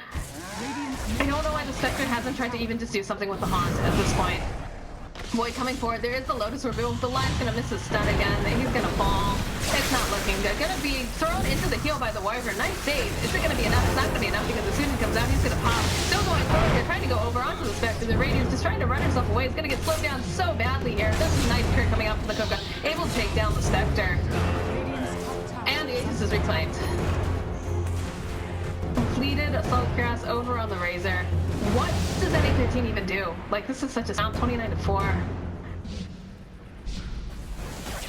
Speaker 1: I don't know why the Spectre hasn't tried to even just do something with the Haunt at this point. Void coming forward. There is the Lotus Reveal. The Lion's gonna miss his stun again. He's gonna fall. It's not looking good. Gonna be thrown into the heal by the Wyvern. Nice save. Is it gonna be enough? It's not gonna be enough because as soon as he comes out, he's gonna pop. Still going forward. They're trying to go over onto the Spectre. The Radiance just trying to run herself away. It's gonna get slowed down so badly here. This is a nice crit coming out from the Kuka. Able to take down the Spectre. And the Aegis is reclaimed. Completed Assault Cross over on the Razor. What does NA13 even do? Like, this is such a sound 29-4.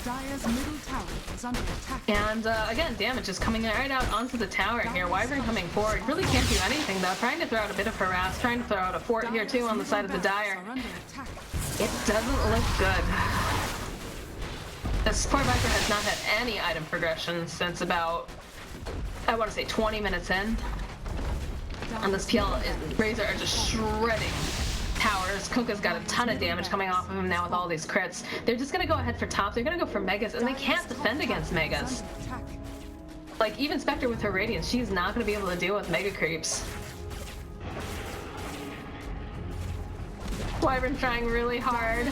Speaker 2: Dire's middle tower is under attack.
Speaker 1: And again, damage is coming right out onto the tower here. Wyvern coming forward. Really can't do anything though. Trying to throw out a bit of harass. Trying to throw out a fort here too on the side of the Dire. It doesn't look good. This poor Viper has not had any item progression since about, I want to say 20 minutes in. And this PL and Razor are just shredding towers. Kuka's got a ton of damage coming off of him now with all these crits. They're just gonna go ahead for top. They're gonna go for Megas, and they can't defend against Megas. Like, even Spectre with her Radiance, she's not gonna be able to deal with Mega creeps. Wyvern trying really hard.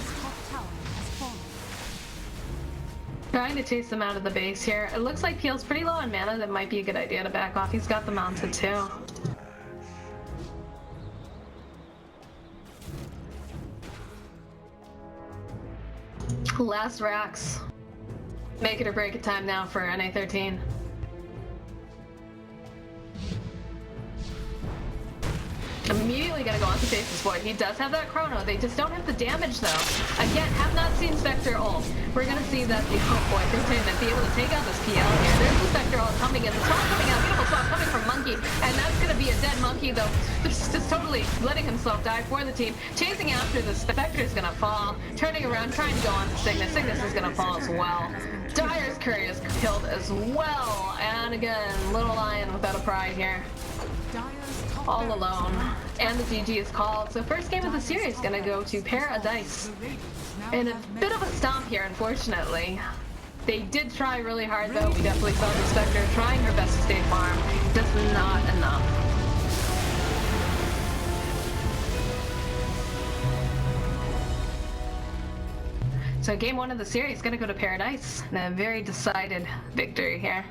Speaker 1: Trying to chase them out of the base here. It looks like PL's pretty low on mana. That might be a good idea to back off. He's got the mounted too. Last racks. Make it or break it time now for NA13. immediately going to go on to face this Void. He does have that chrono. They just don't have the damage, though. Again, have not seen Spectre ult. We're going to see that the Void Containment be able to take out this PL here. There's the Spectre ult coming in. The swap coming out. Beautiful swap coming from Monkey. And that's going to be a dead Monkey, though. Just totally letting himself die for the team. Chasing after the Spectre is going to fall. Turning around, trying to go on to Cygnus. Cygnus is going to fall as well. Dire's Courier is killed as well. And again, Little Lion without a pride here. All alone. And the GG is called. So first game of the series is going to go to Paradise. And a bit of a stomp here, unfortunately. They did try really hard, though. We definitely saw the Spectre trying her best to stay farm. Just not enough. So game one of the series is going to go to Paradise. And a very decided victory here.